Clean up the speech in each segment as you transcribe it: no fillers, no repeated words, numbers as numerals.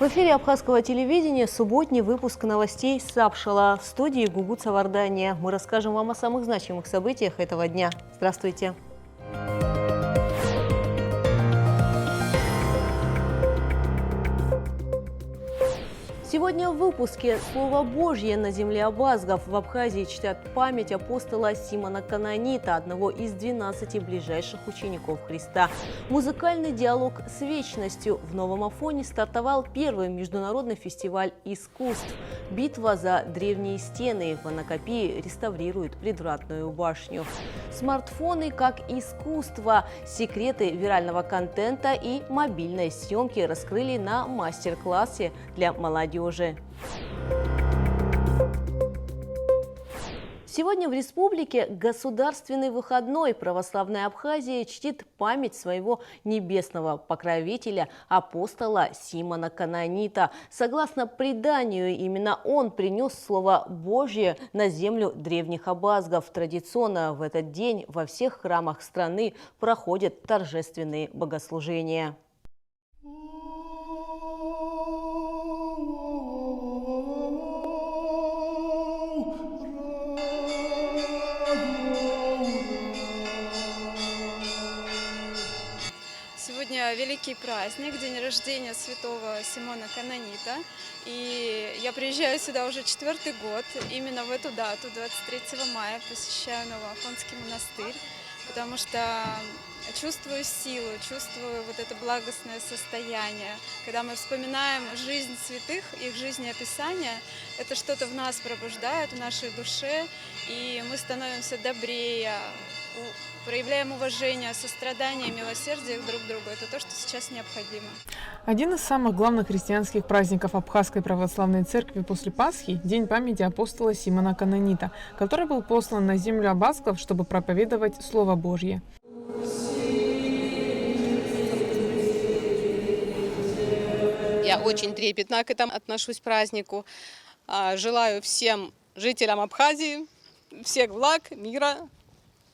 В эфире абхазского телевидения субботний выпуск новостей Сапшала. В студии Гугут Савардания. Мы расскажем вам о самых значимых событиях этого дня. Здравствуйте! Сегодня в выпуске «Слово Божье на земле абазгов». В Абхазии чтят память апостола Симона Канонита, одного из 12 ближайших учеников Христа. Музыкальный диалог с вечностью. В Новом Афоне стартовал первый международный фестиваль искусств. Битва за древние стены. В Анакапии реставрируют предвратную башню. Смартфоны как искусство. Секреты вирального контента и мобильной съемки раскрыли на мастер-классе для молодежи. Сегодня в республике государственный выходной. Православная Абхазия чтит память своего небесного покровителя, апостола Симона Канонита. Согласно преданию, именно он принес Слово Божье на землю древних абазгов. Традиционно в этот день во всех храмах страны проходят торжественные богослужения. Сегодня великий праздник, день рождения святого Симона Канонита. И я приезжаю сюда уже 4-й год. Именно в эту дату, 23 мая, посещаю Новоафонский монастырь, потому что чувствую силу, чувствую вот это благостное состояние. Когда мы вспоминаем жизнь святых, их жизнеописание, это что-то в нас пробуждает, в нашей душе, и мы становимся добрее, проявляем уважение, сострадание, милосердие друг к другу. Это то, что сейчас необходимо. Один из самых главных христианских праздников Абхазской православной церкви после Пасхи – День памяти апостола Симона Канонита, который был послан на землю абазгов, чтобы проповедовать Слово Божье. Я очень трепетно к этому отношусь празднику. Желаю всем жителям Абхазии всех благ, мира,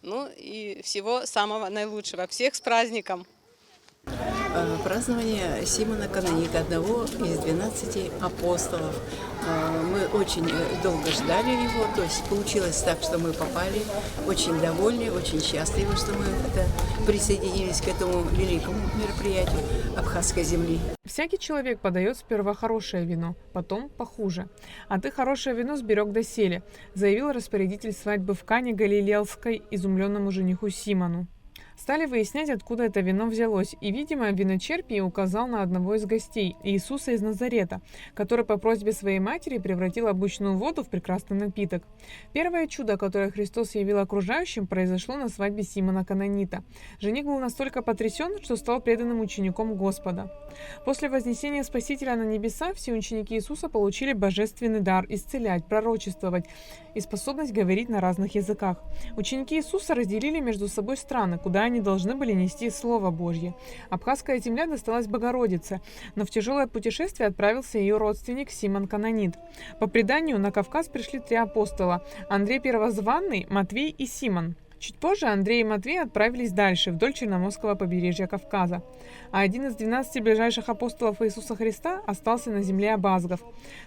ну и всего самого наилучшего. Всех с праздником! Празднование Симона Канонита, одного из 12 апостолов. Мы очень долго ждали его, то есть получилось так, что мы попали, очень довольны, очень счастливы, что мы присоединились к этому великому мероприятию Абхазской земли. Всякий человек подает сперва хорошее вино, потом похуже. А ты хорошее вино сберег доселе, заявил распорядитель свадьбы в Кане Галилеяльской изумленному жениху Симону. Стали выяснять, откуда это вино взялось, и, видимо, виночерпий указал на одного из гостей, Иисуса из Назарета, который по просьбе своей матери превратил обычную воду в прекрасный напиток. Первое чудо, которое Христос явил окружающим, произошло на свадьбе Симона Канонита. Жених был настолько потрясен, что стал преданным учеником Господа. После вознесения Спасителя на небеса все ученики Иисуса получили божественный дар исцелять, пророчествовать и способность говорить на разных языках. Ученики Иисуса разделили между собой страны, куда они должны были нести Слово Божье. Абхазская земля досталась Богородице, но в тяжелое путешествие отправился ее родственник Симон Канонит. По преданию, на Кавказ пришли 3 апостола – Андрей Первозванный, Матвей и Симон. Чуть позже Андрей и Матвей отправились дальше, вдоль Черноморского побережья Кавказа. А один из 12 ближайших апостолов Иисуса Христа остался на земле абазгов.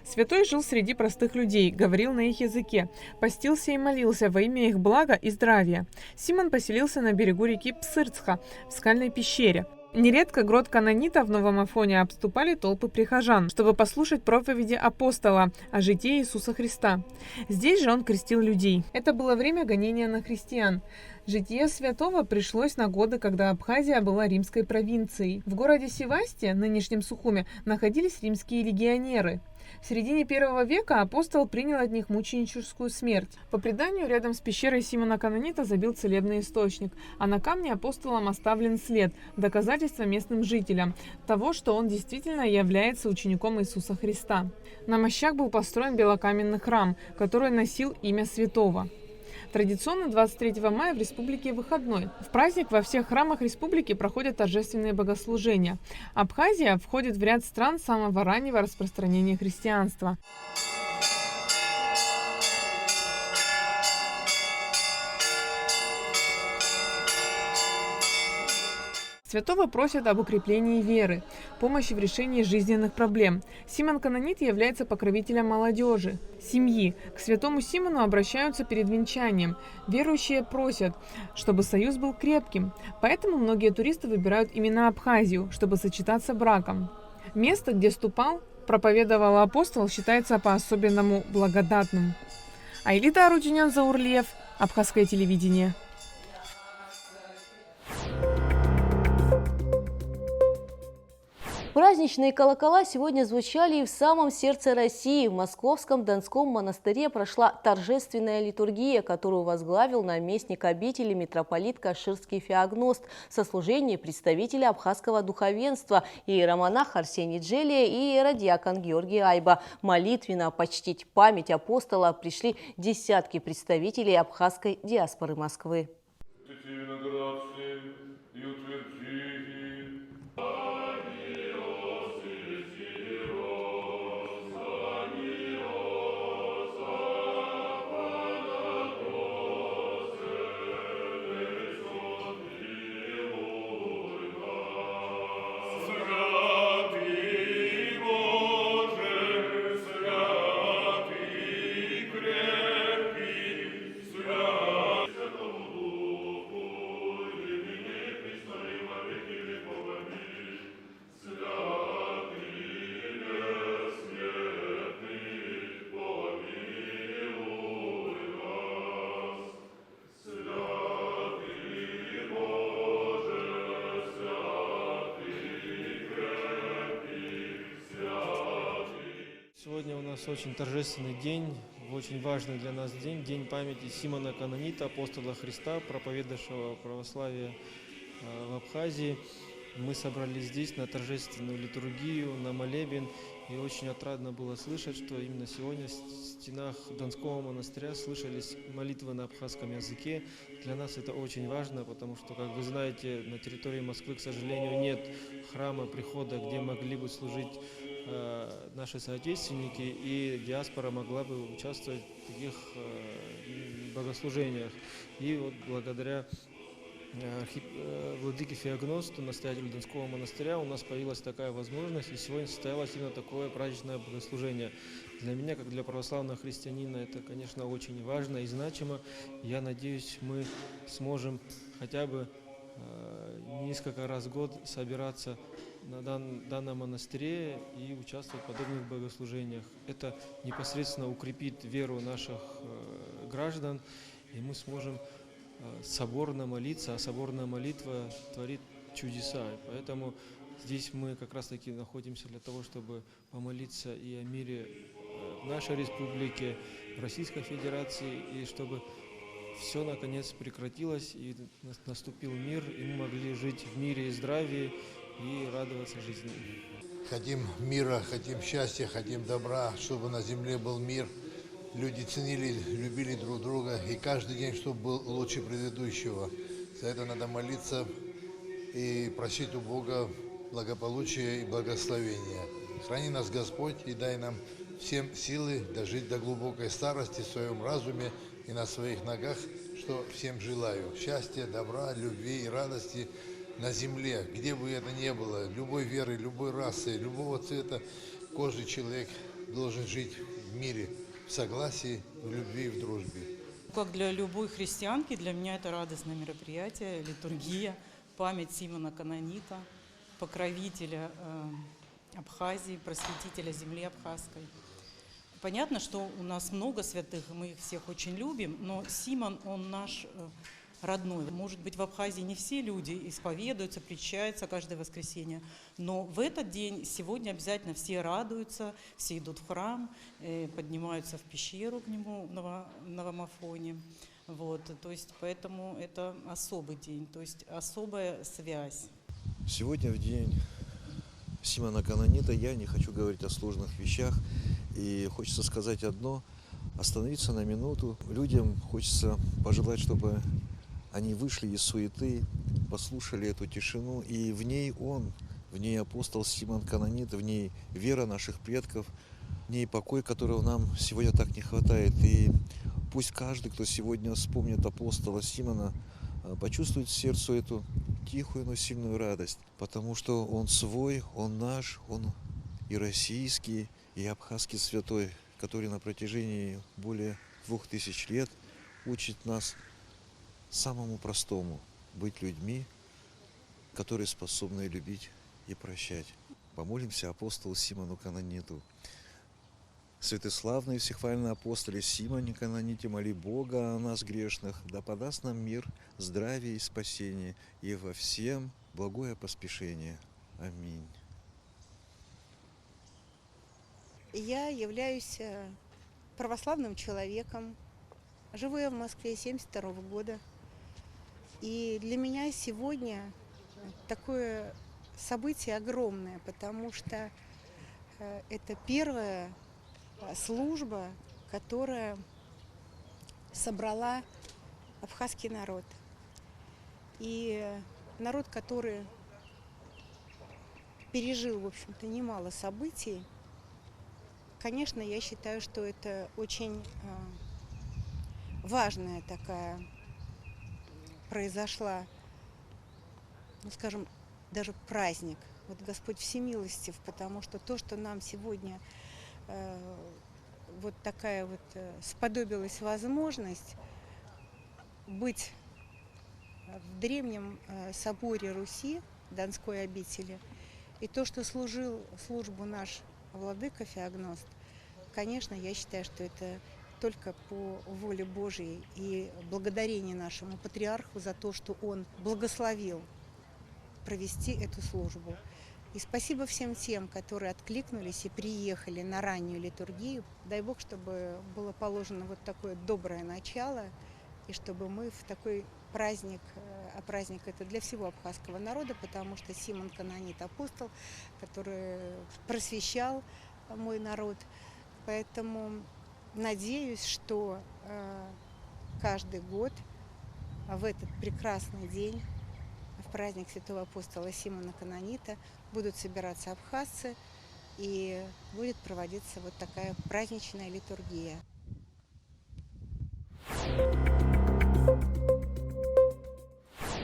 Святой жил среди простых людей, говорил на их языке, постился и молился во имя их блага и здравия. Симон поселился на берегу реки Псырцха, в скальной пещере. Нередко грот Канонита в Новом Афоне обступали толпы прихожан, чтобы послушать проповеди апостола о житии Иисуса Христа. Здесь же он крестил людей. Это было время гонения на христиан. Житие святого пришлось на годы, когда Абхазия была римской провинцией. В городе Севасте, нынешнем Сухуме, находились римские легионеры. В середине 1 века апостол принял от них мученическую смерть. По преданию, рядом с пещерой Симона Канонита забил целебный источник, а на камне апостолом оставлен след, доказательство местным жителям того, что он действительно является учеником Иисуса Христа. На мощах был построен белокаменный храм, который носил имя святого. Традиционно 23 мая в республике выходной. В праздник во всех храмах республики проходят торжественные богослужения. Абхазия входит в ряд стран самого раннего распространения христианства. Святого просят об укреплении веры, помощи в решении жизненных проблем. Симон Канонит является покровителем молодежи, семьи. К святому Симону обращаются перед венчанием. Верующие просят, чтобы союз был крепким. Поэтому многие туристы выбирают именно Абхазию, чтобы сочетаться браком. Место, где ступал, проповедовал апостол, считается по-особенному благодатным. Айлита Арутюнян, Заурлиев, Абхазское телевидение. Праздничные колокола сегодня звучали и в самом сердце России. В Московском Донском монастыре прошла торжественная литургия, которую возглавил наместник обители митрополит Каширский Феогност в сослужении представителя абхазского духовенства иеромонах Арсений Джелия и иеродиакон Георгий Айба. Молитвенно почтить память апостола пришли десятки представителей абхазской диаспоры Москвы. Сегодня у нас очень торжественный день, очень важный для нас день, день памяти Симона Канонита, апостола Христа, проповедовавшего православие в Абхазии. Мы собрались здесь на торжественную литургию, на молебен, и очень отрадно было слышать, что именно сегодня в стенах Донского монастыря слышались молитвы на абхазском языке. Для нас это очень важно, потому что, как вы знаете, на территории Москвы, к сожалению, нет храма, прихода, где могли бы служить наши соотечественники, и диаспора могла бы участвовать в таких богослужениях. И вот благодаря владыке Феогносту, настоятелю Донского монастыря, у нас появилась такая возможность, и сегодня состоялось именно такое праздничное богослужение. Для меня, как для православного христианина, это, конечно, очень важно и значимо. Я надеюсь, мы сможем хотя бы несколько раз в год собираться на данном монастыре и участвовать в подобных богослужениях. Это непосредственно укрепит веру наших граждан, и мы сможем соборно молиться, а соборная молитва творит чудеса. Поэтому здесь мы как раз таки находимся для того, чтобы помолиться и о мире в нашей республике, в Российской Федерации, и чтобы все наконец прекратилось, и наступил мир, и мы могли жить в мире и здравии, и радоваться жизни. Хотим мира, хотим счастья, хотим добра, чтобы на земле был мир. Люди ценили, любили друг друга, и каждый день, чтобы был лучше предыдущего. За это надо молиться и просить у Бога благополучия и благословения. Храни нас Господь и дай нам всем силы дожить до глубокой старости в своем разуме и на своих ногах, что всем желаю. Счастья, добра, любви и радости на земле, где бы это ни было, любой веры, любой расы, любого цвета кожи человек должен жить в мире, в согласии, в любви и в дружбе. Как для любой христианки, для меня это радостное мероприятие, литургия, память Симона Канонита, покровителя Абхазии, просветителя земли абхазской. Понятно, что у нас много святых, мы их всех очень любим, но Симон, он наш родной. Может быть, в Абхазии не все люди исповедуются, причащаются каждое воскресенье, но в этот день, сегодня обязательно все радуются, все идут в храм, поднимаются в пещеру к нему на Афоне. Вот, то есть, поэтому это особый день, то есть особая связь. Сегодня в день Симона Канонита я не хочу говорить о сложных вещах, и хочется сказать одно, остановиться на минуту. Людям хочется пожелать, чтобы они вышли из суеты, послушали эту тишину, и в ней он, в ней апостол Симон Канонит, в ней вера наших предков, в ней покой, которого нам сегодня так не хватает. И пусть каждый, кто сегодня вспомнит апостола Симона, почувствует сердцу эту тихую, но сильную радость, потому что он свой, он наш, он и российский, и абхазский святой, который на протяжении более 2000 лет учит нас самому простому – быть людьми, которые способны любить и прощать. Помолимся апостолу Симону Канониту. Святославный всехвальный апостоле Симоне Каноните, моли Бога о нас грешных, да подаст нам мир, здравие и спасение, и во всем благое поспешение. Аминь. Я являюсь православным человеком. Живу я в Москве 1972 года. И для меня сегодня такое событие огромное, потому что это первая служба, которая собрала абхазский народ. И народ, который пережил, в общем-то, немало событий, конечно, я считаю, что это очень важная такая произошла, ну, скажем, даже праздник. Вот Господь всемилостив, потому что то, что нам сегодня вот такая вот сподобилась возможность быть в древнем соборе Руси, Донской обители, и то, что служил службу наш владыка Феогност, конечно, я считаю, что это только по воле Божьей и благодарение нашему патриарху за то, что он благословил провести эту службу. И спасибо всем тем, которые откликнулись и приехали на раннюю литургию. Дай Бог, чтобы было положено вот такое доброе начало, и чтобы мы в такой праздник, а праздник это для всего абхазского народа, потому что Симон Канонит апостол, который просвещал мой народ. Поэтому надеюсь, что каждый год в этот прекрасный день, в праздник святого апостола Симона Канонита, будут собираться абхазцы и будет проводиться вот такая праздничная литургия.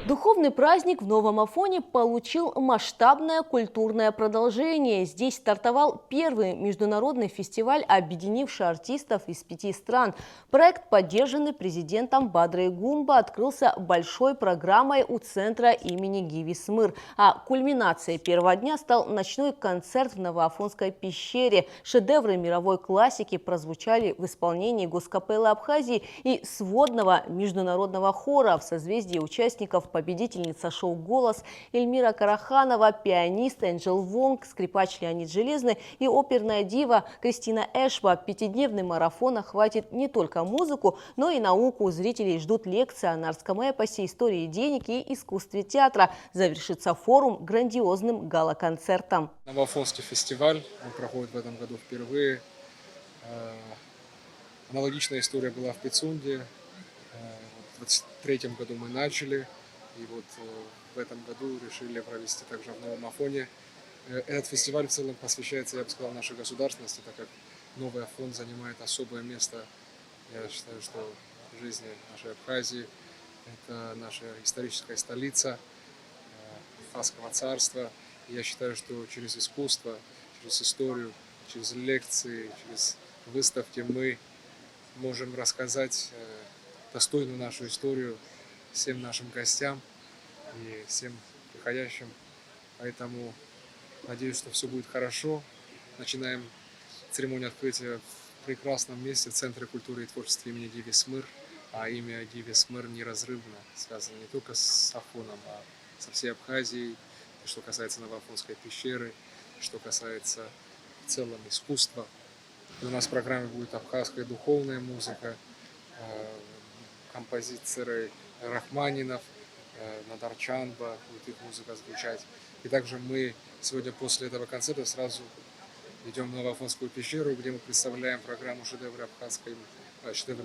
Духовный праздник в Новом Афоне получил масштабное культурное продолжение. Здесь стартовал первый международный фестиваль, объединивший артистов из 5 стран. Проект, поддержанный президентом Бадрой Гумба, открылся большой программой у центра имени Гиви Смыр. А кульминацией первого дня стал ночной концерт в Новоафонской пещере. Шедевры мировой классики прозвучали в исполнении Госкапеллы Абхазии и сводного международного хора в созвездии участников победительница шоу «Голос» Эльмира Караханова, пианист Энджел Вонг, скрипач Леонид Железный и оперная дива Кристина Эшба. Пятидневный марафон охватит не только музыку, но и науку. Зрителей ждут лекции о нарском эпосе, истории денег и искусстве театра. Завершится форум грандиозным гала-концертом. Новоафонский фестиваль, он проходит в этом году впервые. Аналогичная история была в Пицунде. В 2023 году мы начали. И вот в этом году решили провести также в Новом Афоне. Этот фестиваль в целом посвящается, я бы сказал, нашей государственности, так как Новый Афон занимает особое место, я считаю, что в жизни нашей Абхазии. Это наша историческая столица Абхазского царства. И я считаю, что через искусство, через историю, через лекции, через выставки мы можем рассказать достойную нашу историю всем нашим гостям и всем приходящим. Поэтому надеюсь, что все будет хорошо. Начинаем церемонию открытия в прекрасном месте, в Центре культуры и творчества имени Гиви Смыр. А имя Гиви Смыр неразрывно связано не только с Афоном, а со всей Абхазией. Что касается Новоафонской пещеры, что касается в целом искусства. И у нас в программе будет абхазская духовная музыка, композиторы Рахманинов, Надарчанба, будет их музыка звучать. И также мы сегодня после этого концерта сразу идем в Новоафонскую пещеру, где мы представляем программу шедевры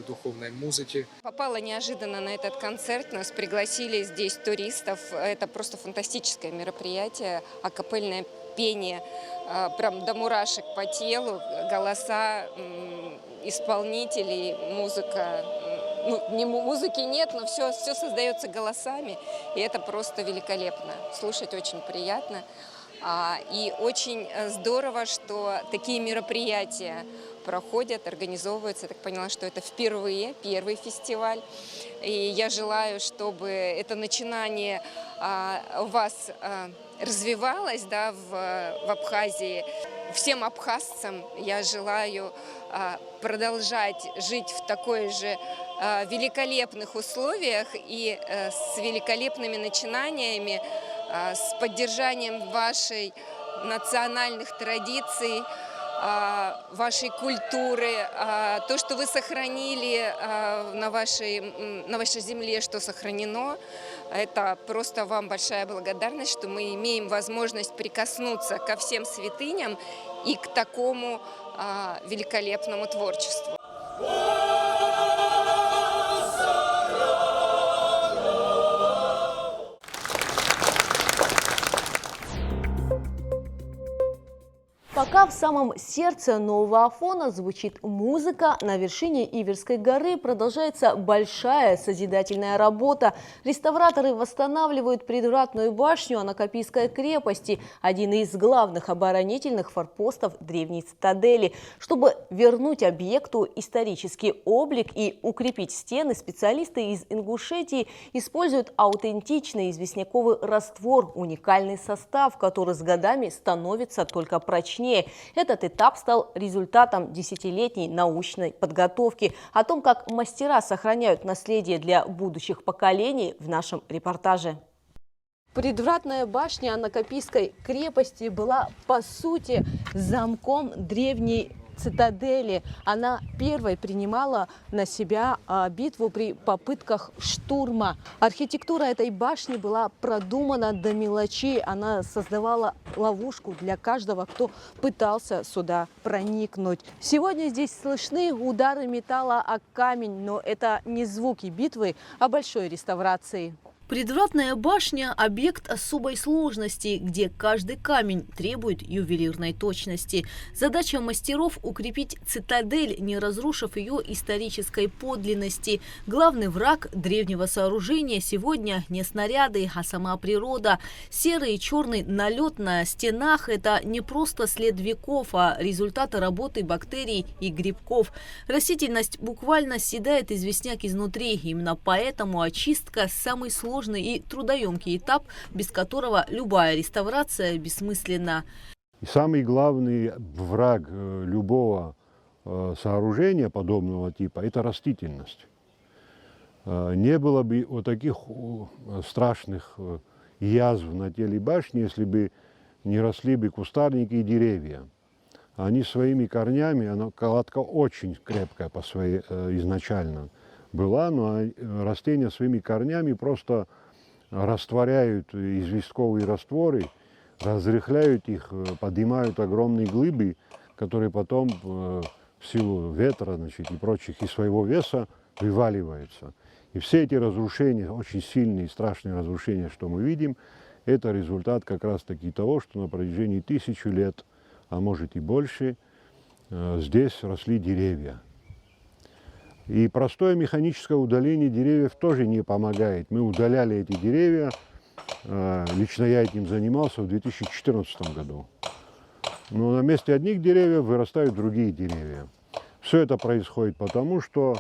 духовной музыки. Попала неожиданно на этот концерт, нас пригласили здесь туристов. Это просто фантастическое мероприятие, акапельное пение, прям до мурашек по телу, голоса исполнителей, музыка. музыки нет, но все создается голосами, и это просто великолепно. Слушать очень приятно. И очень здорово, что такие мероприятия проходят, организовываются. Я так поняла, что это впервые, первый фестиваль. И я желаю, чтобы это начинание у вас развивалось, да, в Абхазии. Всем абхазцам я желаю продолжать жить в такой же великолепных условиях и с великолепными начинаниями, с поддержанием вашей национальных традиций, вашей культуры, то, что вы сохранили на вашей земле, что сохранено, это просто вам большая благодарность, что мы имеем возможность прикоснуться ко всем святыням и к такому великолепному творчеству. Пока в самом сердце Нового Афона звучит музыка, на вершине Иверской горы продолжается большая созидательная работа. Реставраторы восстанавливают предвратную башню Анакапийской крепости, один из главных оборонительных форпостов древней цитадели. Чтобы вернуть объекту исторический облик и укрепить стены, специалисты из Ингушетии используют аутентичный известняковый раствор, уникальный состав, который с годами становится только прочнее. Этот этап стал результатом десятилетней научной подготовки. О том, как мастера сохраняют наследие для будущих поколений, в нашем репортаже. Предвратная башня Анакапийской крепости была, по сути, замком древней цитадели. Она первой принимала на себя битву при попытках штурма. Архитектура этой башни была продумана до мелочей. Она создавала ловушку для каждого, кто пытался сюда проникнуть. Сегодня здесь слышны удары металла о камень, но это не звуки битвы, а большой реставрации. Предвратная башня – объект особой сложности, где каждый камень требует ювелирной точности. Задача мастеров – укрепить цитадель, не разрушив ее исторической подлинности. Главный враг древнего сооружения сегодня не снаряды, а сама природа. Серый и черный налет на стенах – это не просто след веков, а результаты работы бактерий и грибков. Растительность буквально съедает известняк изнутри. Именно поэтому очистка – самый сложный и трудоемкий этап, без которого любая реставрация бессмысленна. И самый главный враг любого сооружения подобного типа – это растительность. Не было бы вот таких страшных язв на теле башни, если бы не росли бы кустарники и деревья. Они своими корнями, кладка очень крепкая по своей изначально была, но растения своими корнями просто растворяют известковые растворы, разрыхляют их, поднимают огромные глыбы, которые потом в силу ветра, значит, и прочих, и своего веса вываливаются. И все эти разрушения, очень сильные и страшные разрушения, что мы видим, это результат как раз-таки того, что на протяжении 1000 лет, а может и больше, здесь росли деревья. И простое механическое удаление деревьев тоже не помогает. Мы удаляли эти деревья, лично я этим занимался в 2014 году. Но на месте одних деревьев вырастают другие деревья. Все это происходит потому, что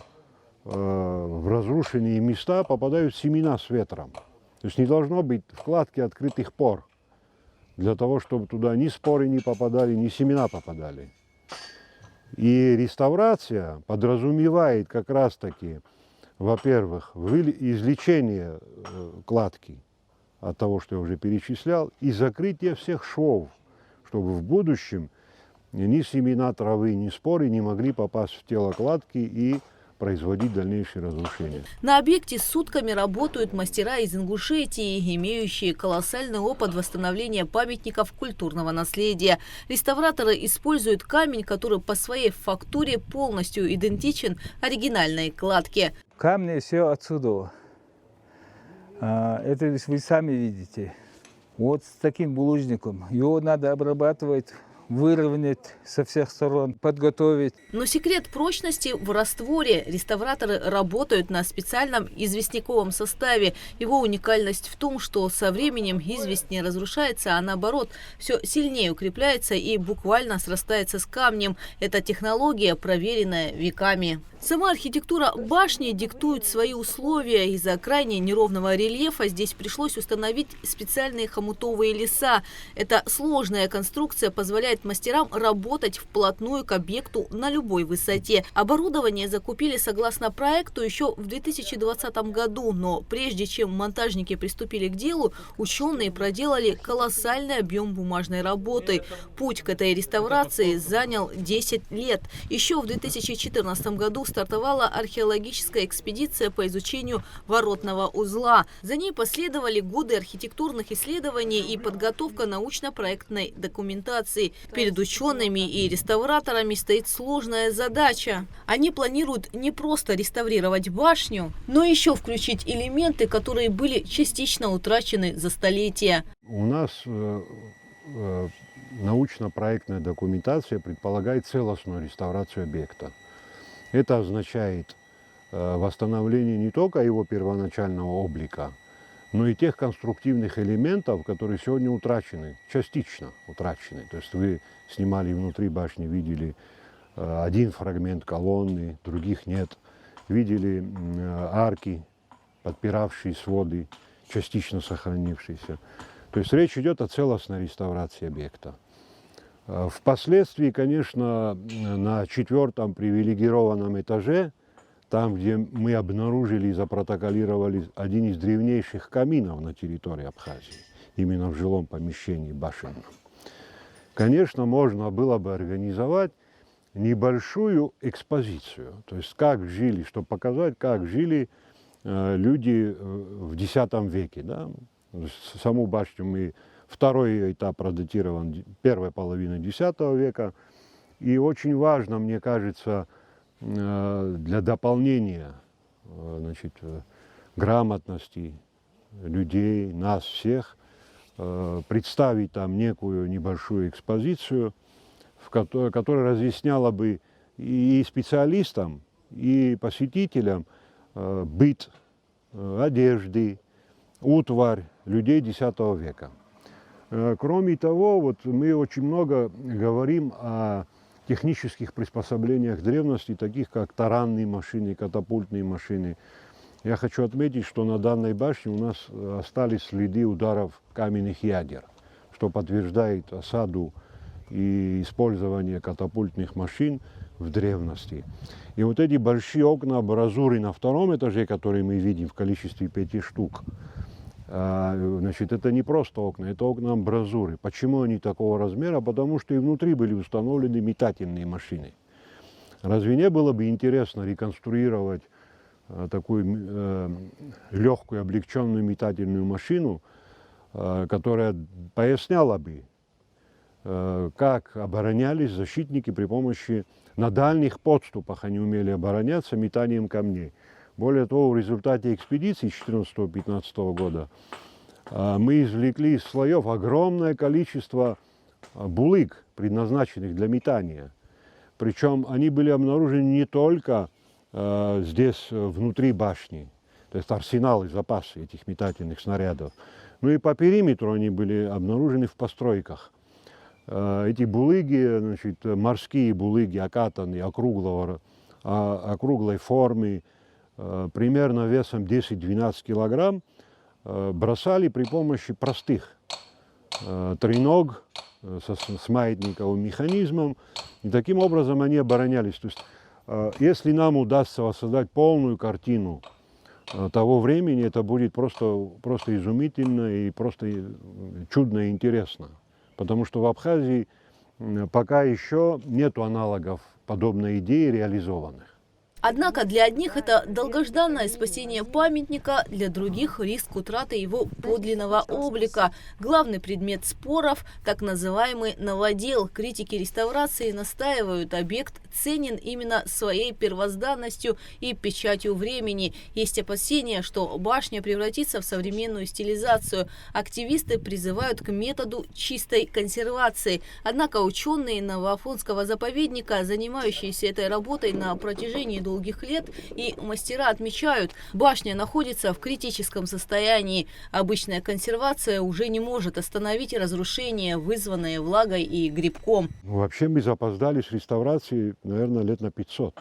в разрушенные места попадают семена с ветром. То есть не должно быть вкладки открытых пор, для того, чтобы туда ни споры не попадали, ни семена попадали. И реставрация подразумевает как раз-таки, во-первых, излечение кладки от того, что я уже перечислял, и закрытие всех швов, чтобы в будущем ни семена травы, ни споры не могли попасть в тело кладки и производить дальнейшие разрушения. На объекте сутками работают мастера из Ингушетии, имеющие колоссальный опыт восстановления памятников культурного наследия. Реставраторы используют камень, который по своей фактуре полностью идентичен оригинальной кладке. Камни все отсюда. Это вы сами видите. Вот с таким булыжником. Его надо обрабатывать выровнять со всех сторон, подготовить. Но секрет прочности в растворе. Реставраторы работают на специальном известняковом составе. Его уникальность в том, что со временем известь не разрушается, а наоборот, все сильнее укрепляется и буквально срастается с камнем. Эта технология, проверенная веками. Сама архитектура башни диктует свои условия. Из-за крайне неровного рельефа здесь пришлось установить специальные хомутовые леса. Эта сложная конструкция позволяет мастерам работать вплотную к объекту на любой высоте. Оборудование закупили согласно проекту еще в 2020 году, но прежде чем монтажники приступили к делу, ученые проделали колоссальный объем бумажной работы. Путь к этой реставрации занял 10 лет. Еще в 2014 году стартовала археологическая экспедиция по изучению воротного узла. За ней последовали годы архитектурных исследований и подготовка научно-проектной документации. Перед учеными и реставраторами стоит сложная задача. Они планируют не просто реставрировать башню, но еще включить элементы, которые были частично утрачены за столетия. У нас научно-проектная документация предполагает целостную реставрацию объекта. Это означает восстановление не только его первоначального облика, но и тех конструктивных элементов, которые сегодня утрачены, частично утрачены. То есть вы снимали внутри башни, видели один фрагмент колонны, других нет. Видели арки, подпиравшие своды, частично сохранившиеся. То есть речь идет о целостной реставрации объекта. Впоследствии, конечно, на 4-м привилегированном этаже, там, где мы обнаружили и запротоколировали один из древнейших каминов на территории Абхазии, именно в жилом помещении башенном, конечно, можно было бы организовать небольшую экспозицию, то есть как жили, чтобы показать, как жили люди в X веке. Да? Саму башню мы... Второй этап продатирован первой половины X века. И очень важно, мне кажется, для дополнения грамотности людей, нас всех, представить там некую небольшую экспозицию, которая разъясняла бы и специалистам, и посетителям быт, одежды, утварь людей X века. Кроме того, вот мы очень много говорим о технических приспособлениях древности, таких как таранные машины, катапультные машины. Я хочу отметить, что на данной башне у нас остались следы ударов каменных ядер, что подтверждает осаду и использование катапультных машин в древности. И вот эти большие окна абразуры на 2-м этаже, которые мы видим в количестве 5 штук, значит, это не просто окна, это окна амбразуры. Почему они такого размера? Потому что и внутри были установлены метательные машины. Разве не было бы интересно реконструировать такую легкую, облегченную метательную машину, которая поясняла бы, как оборонялись защитники при помощи, на дальних подступах они умели обороняться метанием камней. Более того, в результате экспедиции 2014-2015 года мы извлекли из слоев огромное количество булыг, предназначенных для метания. Причем они были обнаружены не только здесь, внутри башни, то есть арсенал и запасы этих метательных снарядов, но и по периметру они были обнаружены в постройках. Эти булыги, значит, морские булыги, окатанные, округлой формы, примерно весом 10-12 килограмм, бросали при помощи простых треног с маятниковым механизмом, и таким образом они оборонялись. То есть, если нам удастся воссоздать полную картину того времени, это будет просто изумительно и просто чудно и интересно. Потому что в Абхазии пока еще нет аналогов подобной идеи реализованных. Однако для одних это долгожданное спасение памятника, для других риск утраты его подлинного облика. Главный предмет споров – так называемый новодел. Критики реставрации настаивают, объект ценен именно своей первозданностью и печатью времени. Есть опасения, что башня превратится в современную стилизацию. Активисты призывают к методу чистой консервации. Однако ученые Новоафонского заповедника, занимающиеся этой работой на протяжении долгих лет, и мастера отмечают, башня находится в критическом состоянии. Обычная консервация уже не может остановить разрушение, вызванное влагой и грибком. Вообще мы запоздали с реставрацией, наверное, лет на 500.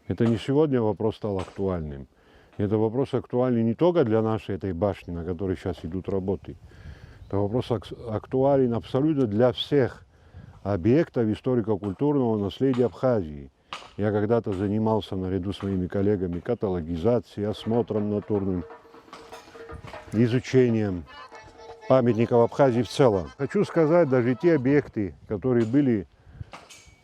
Это не сегодня вопрос стал актуальным. Это вопрос актуальный не только для нашей этой башни, на которой сейчас идут работы. Это вопрос актуален абсолютно для всех объектов историко-культурного наследия Абхазии. Я когда-то занимался наряду с моими коллегами каталогизацией, осмотром натурным, изучением памятников Абхазии в целом. Хочу сказать, даже те объекты, которые были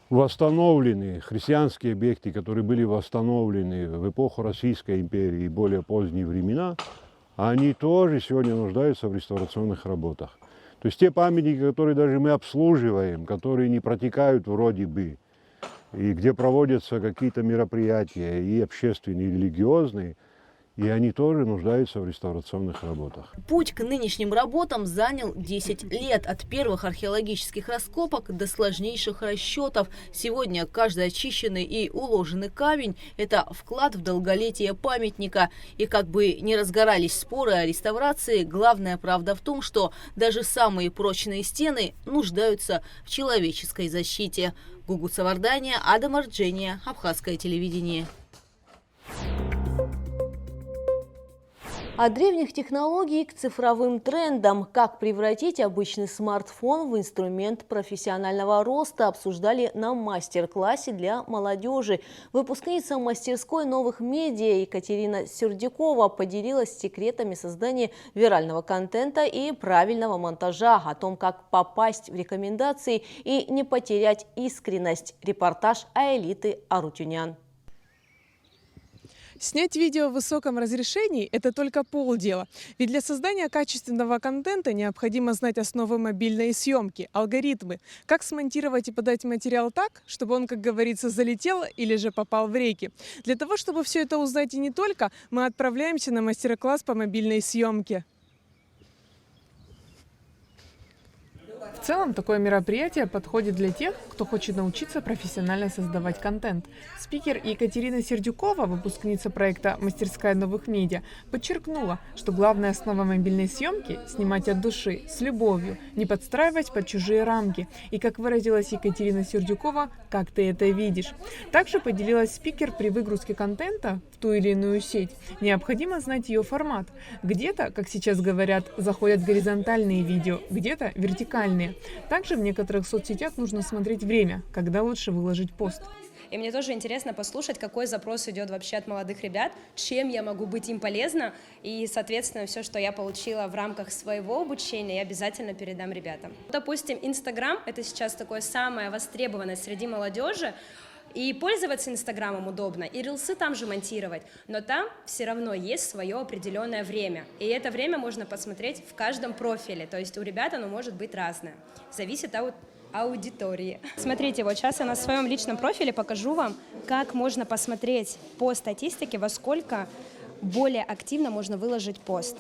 восстановлены, христианские объекты, которые были восстановлены в эпоху Российской империи и более поздние времена, они тоже сегодня нуждаются в реставрационных работах. То есть те памятники, которые даже мы обслуживаем, которые не протекают вроде бы, и где проводятся какие-то мероприятия, и общественные, и религиозные, и они тоже нуждаются в реставрационных работах. Путь к нынешним работам занял 10 лет. От первых археологических раскопок до сложнейших расчетов. Сегодня каждый очищенный и уложенный камень – это вклад в долголетие памятника. И как бы ни разгорались споры о реставрации, главная правда в том, что даже самые прочные стены нуждаются в человеческой защите. Гугут Савардания, Адам Арджения, Абхазское телевидение. От древних технологий к цифровым трендам. Как превратить обычный смартфон в инструмент профессионального роста, обсуждали на мастер-классе для молодежи. Выпускница мастерской новых медиа Екатерина Сердюкова поделилась секретами создания вирального контента и правильного монтажа, о том, как попасть в рекомендации и не потерять искренность. Репортаж Аэлиты Арутюнян. Снять видео в высоком разрешении – это только полдела. Ведь для создания качественного контента необходимо знать основы мобильной съемки, алгоритмы. Как смонтировать и подать материал так, чтобы он, как говорится, залетел или же попал в реки. Для того, чтобы все это узнать и не только, мы отправляемся на мастер-класс по мобильной съемке. В целом, такое мероприятие подходит для тех, кто хочет научиться профессионально создавать контент. Спикер Екатерина Сердюкова, выпускница проекта «Мастерская новых медиа», подчеркнула, что главная основа мобильной съемки – снимать от души, с любовью, не подстраивать под чужие рамки. И, как выразилась Екатерина Сердюкова, как ты это видишь. Также поделилась спикер, при выгрузке контента в ту или иную сеть необходимо знать ее формат. Где-то, как сейчас говорят, заходят горизонтальные видео, где-то вертикальные. Также в некоторых соцсетях нужно смотреть время, когда лучше выложить пост. И мне тоже интересно послушать, какой запрос идет вообще от молодых ребят, чем я могу быть им полезна, и, соответственно, все, что я получила в рамках своего обучения, я обязательно передам ребятам. Допустим, Инстаграм – это сейчас такое самое востребованное среди молодежи, и пользоваться Инстаграмом удобно, и рилсы там же монтировать, но там все равно есть свое определенное время, и это время можно посмотреть в каждом профиле, то есть у ребят оно может быть разное, зависит от аудитории. Смотрите, вот сейчас я на своем личном профиле покажу вам, как можно посмотреть по статистике, во сколько более активно можно выложить пост.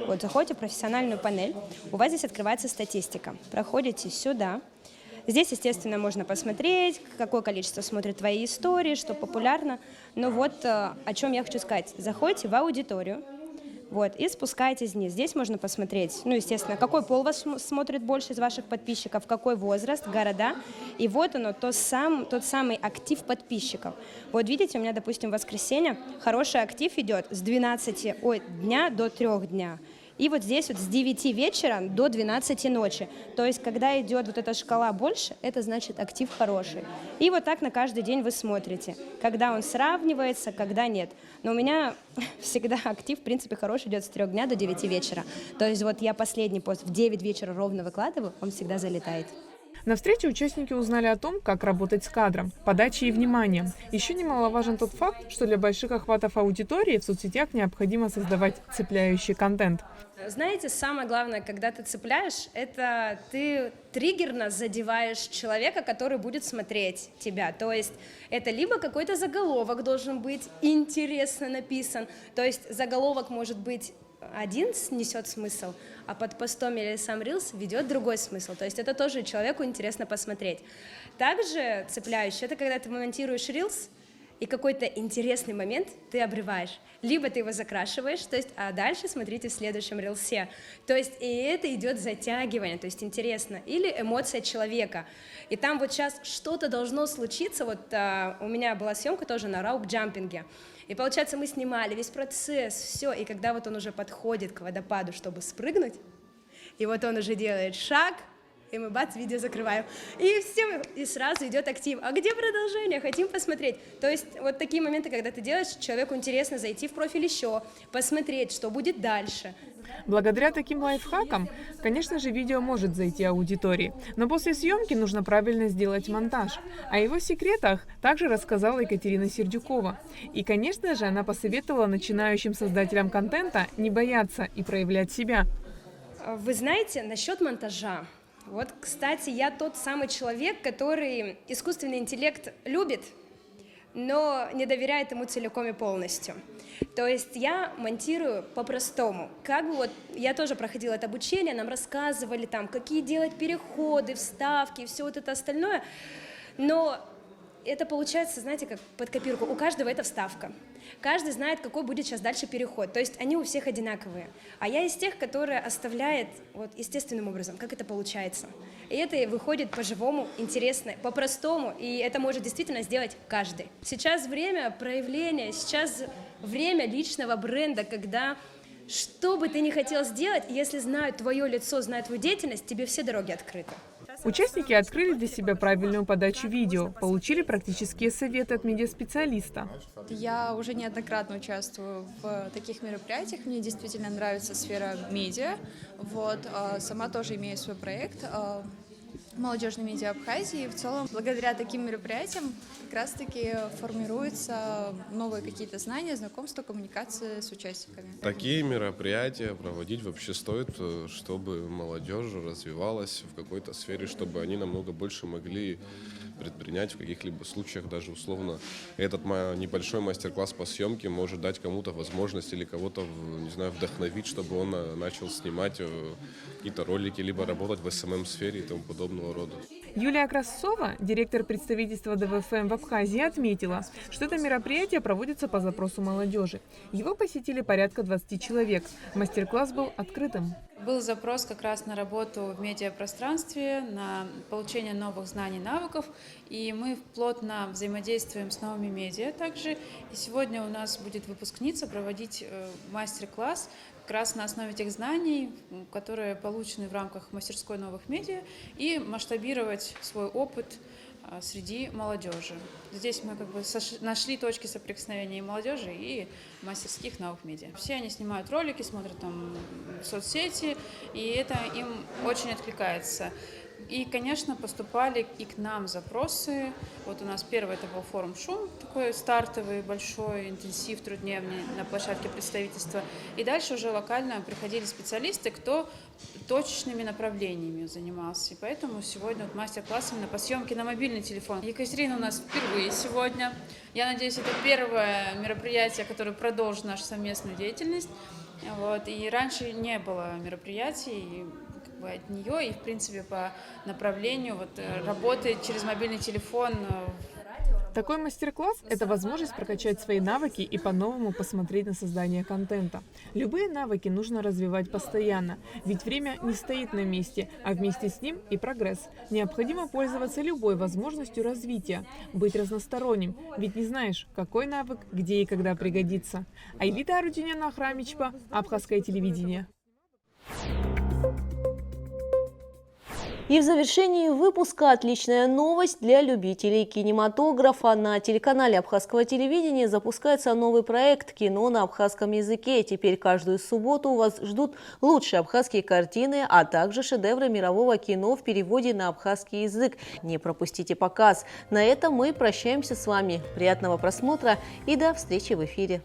Вот заходите в профессиональную панель, у вас здесь открывается статистика, проходите сюда. Здесь, естественно, можно посмотреть, какое количество смотрит твои истории, что популярно. Но вот о чем я хочу сказать. Заходите в аудиторию, вот, и спускаетесь вниз. Здесь можно посмотреть, ну, естественно, какой пол вас смотрит больше из ваших подписчиков, какой возраст, города. И вот оно, тот самый актив подписчиков. Вот видите, у меня, допустим, в воскресенье хороший актив идет с 12 дня до 3 дня. И вот здесь вот с 9 вечера до 12 ночи. То есть, когда идет вот эта шкала больше, это значит актив хороший. И вот так на каждый день вы смотрите, когда он сравнивается, когда нет. Но у меня всегда актив, в принципе, хороший идет с 3 дня до 9 вечера. То есть вот я последний пост в 9 вечера ровно выкладываю, он всегда залетает. На встрече участники узнали о том, как работать с кадром, подачей и вниманием. Еще немаловажен тот факт, что для больших охватов аудитории в соцсетях необходимо создавать цепляющий контент. Знаете, самое главное, когда ты цепляешь, это ты триггерно задеваешь человека, который будет смотреть тебя. То есть это либо какой-то заголовок должен быть интересно написан, то есть заголовок может быть один несет смысл, а под постом или сам рилс ведет другой смысл. То есть это тоже человеку интересно посмотреть. Также цепляющий — это когда ты монтируешь рилс, и какой-то интересный момент ты обрываешь. Либо ты его закрашиваешь, то есть, а дальше смотрите в следующем рилсе. То есть и это идет затягивание, то есть интересно. Или эмоция человека. И там вот сейчас что-то должно случиться. Вот у меня была съемка тоже на роуп-джампинге. И получается, мы снимали весь процесс, все. И когда вот он уже подходит к водопаду, чтобы спрыгнуть, и вот он уже делает шаг, и мы бац, видео закрываем. И все, и сразу идет актив. А где продолжение? Хотим посмотреть. То есть вот такие моменты, когда ты делаешь, человеку интересно зайти в профиль еще, посмотреть, что будет дальше. Благодаря таким лайфхакам, конечно же, видео может зайти аудитории, но после съемки нужно правильно сделать монтаж. О его секретах также рассказала Екатерина Сердюкова. И, конечно же, она посоветовала начинающим создателям контента не бояться и проявлять себя. Вы знаете, насчет монтажа. Вот, кстати, я тот самый человек, который искусственный интеллект любит, но не доверяет ему целиком и полностью. То есть я монтирую по-простому. Как бы вот я тоже проходила это обучение, нам рассказывали там, какие делать переходы, вставки и все вот это остальное, но это получается, знаете, как под копирку. У каждого это вставка. Каждый знает, какой будет сейчас дальше переход. То есть они у всех одинаковые. А я из тех, которые оставляет вот естественным образом, как это получается. И это выходит по-живому, интересно, по-простому. И это может действительно сделать каждый. Сейчас время проявления, сейчас время личного бренда, когда что бы ты ни хотел сделать, если знают твое лицо, знают твою деятельность, тебе все дороги открыты. Участники открыли для себя правильную подачу видео, получили практические советы от медиаспециалиста. Я уже неоднократно участвую в таких мероприятиях. Мне действительно нравится сфера медиа. Вот. Сама тоже имею свой проект «Молодежный медиа Абхазии». В целом, благодаря таким мероприятиям как раз-таки формируются новые какие-то знания, знакомства, коммуникации с участниками. Такие мероприятия проводить вообще стоит, чтобы молодежь развивалась в какой-то сфере, чтобы они намного больше могли предпринять в каких-либо случаях, даже условно. Этот небольшой мастер-класс по съемке может дать кому-то возможность или кого-то, не знаю, вдохновить, чтобы он начал снимать какие-то ролики, либо работать в СММ-сфере и тому подобного рода. Юлия Красцова, директор представительства ДВФМ в Абхазии, отметила, что это мероприятие проводится по запросу молодежи. Его посетили порядка 20 человек. Мастер-класс был открытым. Был запрос как раз на работу в медиапространстве, на получение новых знаний, навыков, и мы плотно взаимодействуем с новыми медиа также. И сегодня у нас будет выпускница проводить мастер-класс как раз на основе тех знаний, которые получены в рамках мастерской новых медиа, и масштабировать свой опыт среди молодежи. Здесь мы как бы нашли точки соприкосновения и молодежи, и мастерских новых медиа. Все они снимают ролики, смотрят там соцсети, и это им очень откликается. И, конечно, поступали и к нам запросы. Вот у нас первый это был форум «Шум», такой стартовый, большой, интенсив, трехдневный на площадке представительства. И дальше уже локально приходили специалисты, кто точечными направлениями занимался. И поэтому сегодня вот мастер-класс именно по съемке на мобильный телефон. Екатерина у нас впервые сегодня. Я надеюсь, это первое мероприятие, которое продолжит нашу совместную деятельность. Вот. И раньше не было мероприятий от нее, и в принципе по направлению работы через мобильный телефон. Такой мастер-класс – это возможность прокачать свои навыки и по-новому посмотреть на создание контента. Любые навыки нужно развивать постоянно, ведь время не стоит на месте, а вместе с ним и прогресс. Необходимо пользоваться любой возможностью развития, быть разносторонним, ведь не знаешь, какой навык, где и когда пригодится. Айлита Арутюняна Ахрамичпа, Абхазское телевидение. И в завершении выпуска отличная новость для любителей кинематографа. На телеканале Абхазского телевидения запускается новый проект «Кино на абхазском языке». Теперь каждую субботу вас ждут лучшие абхазские картины, а также шедевры мирового кино в переводе на абхазский язык. Не пропустите показ. На этом мы прощаемся с вами. Приятного просмотра и до встречи в эфире.